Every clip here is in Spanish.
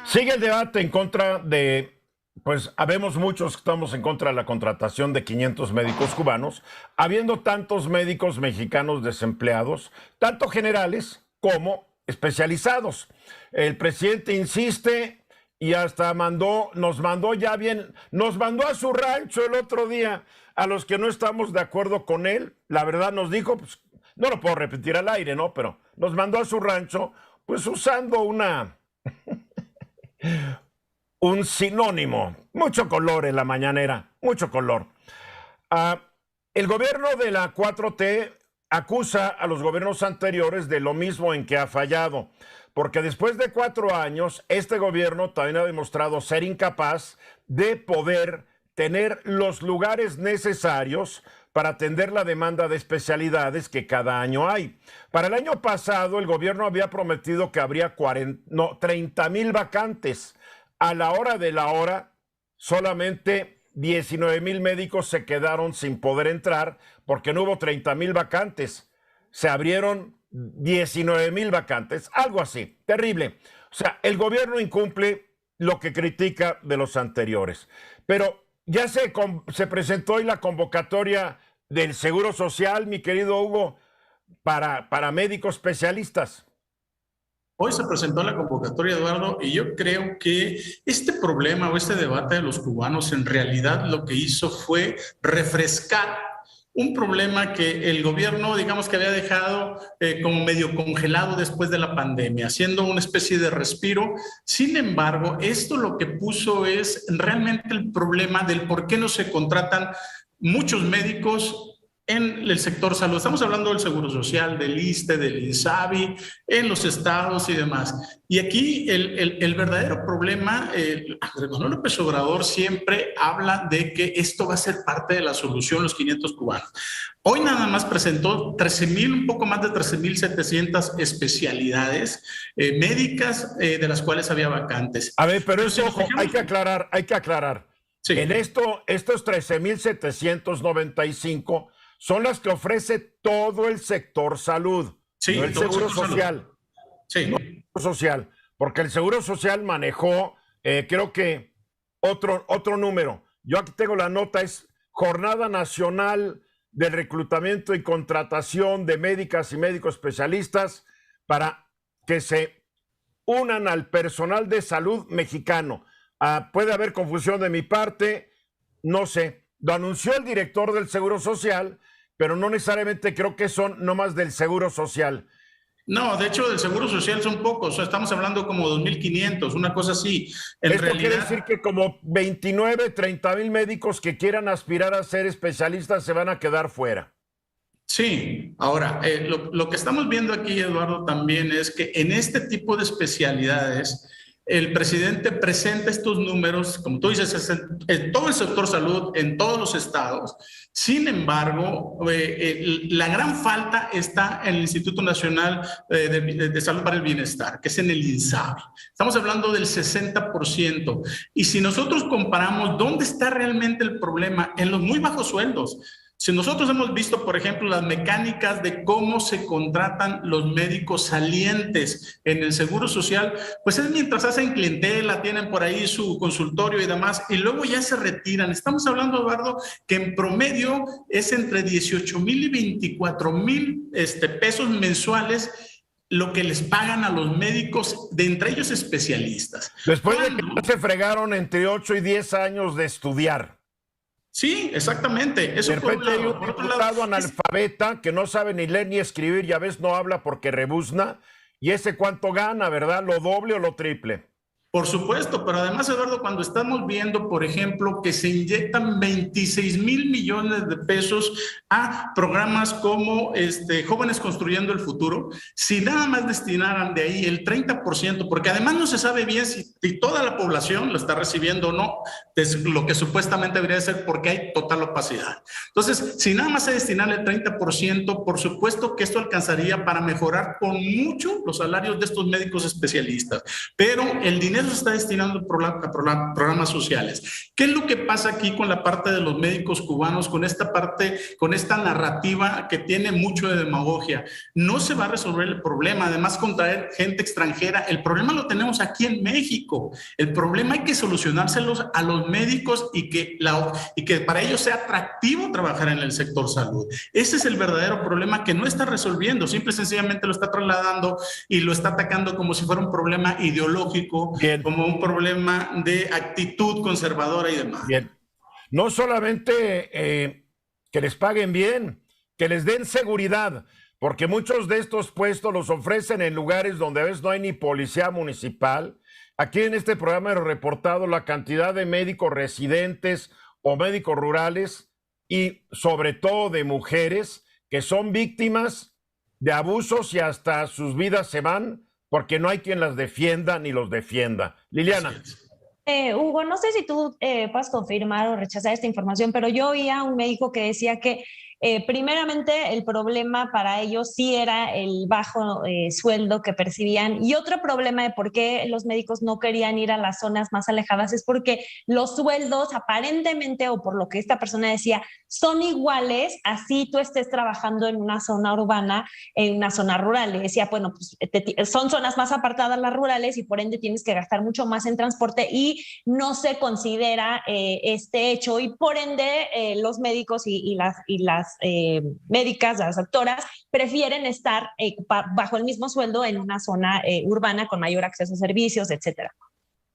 Sigue el debate en contra de, pues habemos muchos que estamos en contra de la contratación de 500 médicos cubanos, habiendo tantos médicos mexicanos desempleados, tanto generales como especializados. El presidente insiste y hasta nos mandó a su rancho el otro día a los que no estamos de acuerdo con él. La verdad nos dijo, pues no lo puedo repetir al aire, ¿no? Pero nos mandó a su rancho, pues usando un sinónimo, mucho color en la mañanera, mucho color. Ah, el gobierno de la 4T acusa a los gobiernos anteriores de lo mismo en que ha fallado, porque después de 4 años, este gobierno también ha demostrado ser incapaz de poder tener los lugares necesarios para atender la demanda de especialidades que cada año hay. Para el año pasado, el gobierno había prometido que habría 30,000 vacantes. A la hora de la hora, solamente 19,000 médicos se quedaron sin poder entrar porque no hubo 30,000 vacantes. Se abrieron 19,000 vacantes, algo así, terrible. O sea, el gobierno incumple lo que critica de los anteriores. Pero ya se presentó hoy la convocatoria del Seguro Social, mi querido Hugo, para médicos especialistas. Hoy se presentó la convocatoria, Eduardo, y yo creo que este problema o este debate de los cubanos en realidad lo que hizo fue refrescar un problema que el gobierno, digamos que había dejado como medio congelado después de la pandemia, haciendo una especie de respiro. Sin embargo, esto lo que puso es realmente el problema del por qué no se contratan muchos médicos en el sector salud. Estamos hablando del Seguro Social, del ISSSTE, del INSABI, en los estados y demás. Y aquí el verdadero problema, Andrés Manuel López Obrador siempre habla de que esto va a ser parte de la solución, los 500 cubanos. Hoy nada más presentó 13,000, un poco más de 13,700 especialidades médicas, de las cuales había vacantes. A ver, pero eso, ojo, hay que aclarar. Sí. En estos 13,795 son las que ofrece todo el sector salud, sí, no el Seguro Social. Sí. No el Seguro Social, porque el Seguro Social manejó, creo que otro número. Yo aquí tengo la nota, es Jornada Nacional del Reclutamiento y Contratación de Médicas y Médicos Especialistas para que se unan al personal de salud mexicano. Puede haber confusión de mi parte, no sé. Lo anunció el director del Seguro Social, pero no necesariamente creo que son nomás del Seguro Social. No, de hecho, del Seguro Social son pocos. O sea, estamos hablando como 2,500, una cosa así. Esto quiere decir que como 29, 30,000 médicos que quieran aspirar a ser especialistas se van a quedar fuera. Sí, ahora, lo que estamos viendo aquí, Eduardo, también es que en este tipo de especialidades, el presidente presenta estos números, como tú dices, en todo el sector salud, en todos los estados. Sin embargo, la gran falta está en el Instituto Nacional de Salud para el Bienestar, que es en el INSABI. Estamos hablando del 60%. Y si nosotros comparamos dónde está realmente el problema, en los muy bajos sueldos. Si nosotros hemos visto, por ejemplo, las mecánicas de cómo se contratan los médicos salientes en el Seguro Social, pues es mientras hacen clientela, tienen por ahí su consultorio y demás, y luego ya se retiran. Estamos hablando, Eduardo, que en promedio es entre 18,000 y 24,000 pesos mensuales lo que les pagan a los médicos, de entre ellos especialistas. Después de que se fregaron entre 8 y 10 años de estudiar. Sí, exactamente. Eso de repente hay un por otro diputado analfabeta que no sabe ni leer ni escribir y a veces no habla porque rebuzna. ¿Y ese cuánto gana, verdad? ¿Lo doble o lo triple? Por supuesto, pero además, Eduardo, cuando estamos viendo, por ejemplo, que se inyectan 26,000 millones de pesos a programas como Jóvenes Construyendo el Futuro, si nada más destinaran de ahí el 30%, porque además no se sabe bien si toda la población lo está recibiendo o no, es lo que supuestamente debería ser, porque hay total opacidad. Entonces, si nada más se destinara el 30%, por supuesto que esto alcanzaría para mejorar con mucho los salarios de estos médicos especialistas, pero el dinero dinero se está destinando a programas sociales. ¿Qué es lo que pasa aquí con la parte de los médicos cubanos, con esta parte, con esta narrativa que tiene mucho de demagogia? No se va a resolver el problema, además con traer gente extranjera. El problema lo tenemos aquí en México. El problema hay que solucionárselos a los médicos y que para ellos sea atractivo trabajar en el sector salud. Ese es el verdadero problema que no está resolviendo, simple y sencillamente lo está trasladando y lo está atacando como si fuera un problema ideológico, Bien. como un problema de actitud conservadora y demás. Bien. No solamente que les paguen bien, que les den seguridad, porque muchos de estos puestos los ofrecen en lugares donde a veces no hay ni policía municipal. Aquí en este programa he reportado la cantidad de médicos residentes o médicos rurales y sobre todo de mujeres que son víctimas de abusos y hasta sus vidas se van porque no hay quien las defienda ni los defienda. Liliana. Hugo, no sé si tú puedes confirmar o rechazar esta información, pero yo oía a un médico que decía que primeramente el problema para ellos sí era el bajo sueldo que percibían, y otro problema de por qué los médicos no querían ir a las zonas más alejadas es porque los sueldos aparentemente, o por lo que esta persona decía, son iguales así tú estés trabajando en una zona urbana, en una zona rural. Le decía, bueno, pues son zonas más apartadas las rurales y por ende tienes que gastar mucho más en transporte y no se considera este hecho, y por ende los médicos y las médicas, las doctoras, prefieren estar bajo el mismo sueldo en una zona urbana con mayor acceso a servicios, etcétera.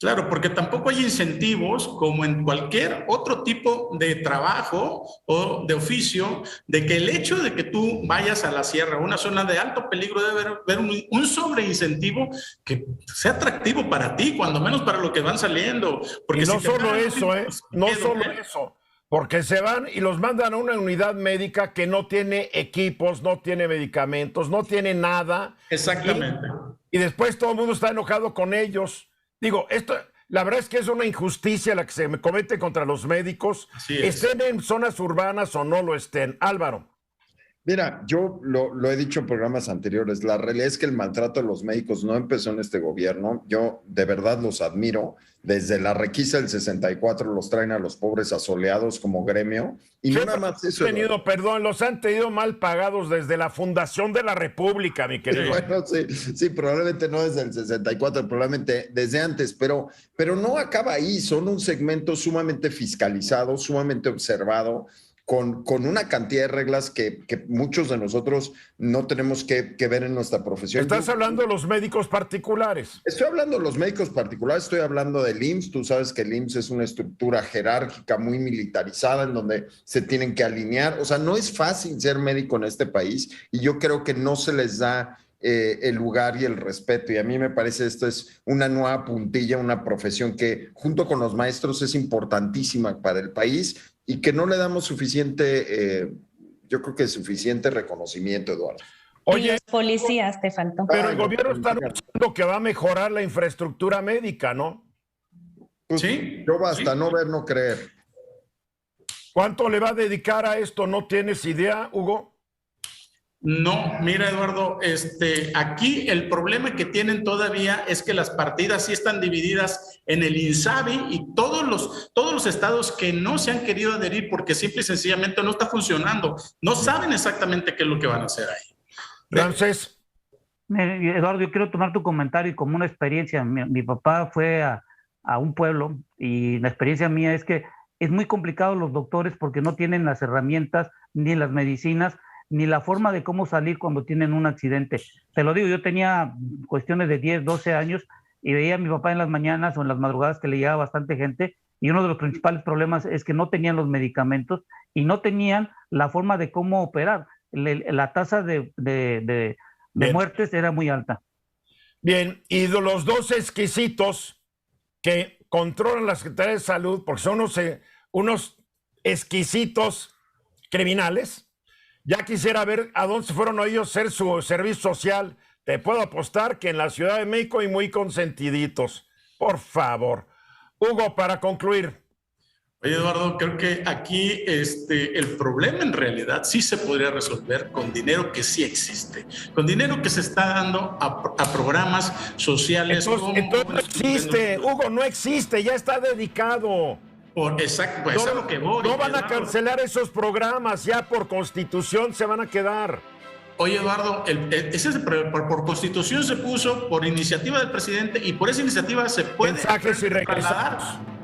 Claro, porque tampoco hay incentivos, como en cualquier otro tipo de trabajo o de oficio, de que el hecho de que tú vayas a la sierra, una zona de alto peligro, debe haber un sobreincentivo que sea atractivo para ti, cuando menos para los que van saliendo. Porque y no si solo eso, no solo eso, porque se van y los mandan a una unidad médica que no tiene equipos, no tiene medicamentos, no tiene nada. Exactamente. Y después todo el mundo está enojado con ellos. Digo, esto, la verdad es que es una injusticia la que se comete contra los médicos, estén en zonas urbanas o no lo estén. Álvaro. Mira, yo lo he dicho en programas anteriores, la realidad es que el maltrato a los médicos no empezó en este gobierno. Yo de verdad los admiro. Desde la requisa del 64 los traen a los pobres asoleados como gremio. Y no nada más eso. Los han tenido mal pagados desde la fundación de la República, mi querido. Bueno, sí, probablemente no desde el 64, probablemente desde antes, pero no acaba ahí. Son un segmento sumamente fiscalizado, sumamente observado, con una cantidad de reglas que muchos de nosotros no tenemos que ver en nuestra profesión. ¿Estás hablando de los médicos particulares? Estoy hablando de los médicos particulares, estoy hablando del IMSS. Tú sabes que el IMSS es una estructura jerárquica muy militarizada en donde se tienen que alinear. O sea, no es fácil ser médico en este país y yo creo que no se les da el lugar y el respeto. Y a mí me parece esto es una nueva puntilla, una profesión que junto con los maestros es importantísima para el país y que no le damos suficiente, yo creo que suficiente reconocimiento, Eduardo. Oye, y los policías te faltó. Pero el gobierno está anunciando que va a mejorar la infraestructura médica, ¿no? Pues sí. Yo basta no ver, no creer. ¿Cuánto le va a dedicar a esto? ¿No tienes idea, Hugo? No, mira, Eduardo, aquí el problema que tienen todavía es que las partidas sí están divididas en el INSABI y todos los estados que no se han querido adherir porque simple y sencillamente no está funcionando, no saben exactamente qué es lo que van a hacer ahí. Entonces, Eduardo, yo quiero tomar tu comentario como una experiencia. Mi papá fue a un pueblo y la experiencia mía es que es muy complicado los doctores porque no tienen las herramientas ni las medicinas ni la forma de cómo salir cuando tienen un accidente. Te lo digo, yo tenía cuestiones de 10, 12 años y veía a mi papá en las mañanas o en las madrugadas que le llegaba bastante gente y uno de los principales problemas es que no tenían los medicamentos y no tenían la forma de cómo operar. La tasa de muertes era muy alta. Bien, y de los dos exquisitos que controlan la Secretaría de Salud, porque son unos exquisitos criminales. Ya quisiera ver a dónde se fueron ellos a hacer su servicio social. Te puedo apostar que en la Ciudad de México y muy consentiditos. Por favor. Hugo, para concluir. Oye, Eduardo, creo que aquí el problema en realidad sí se podría resolver con dinero que sí existe, con dinero que se está dando a programas sociales. Entonces no existe, Hugo, no existe, ya está dedicado. Exacto, pues no, es a lo que voy. No van Eduardo. a cancelar esos programas, ya por constitución se van a quedar. Oye, Eduardo, por constitución se puso, por iniciativa del presidente, y por esa iniciativa se puede mensajes y regresados.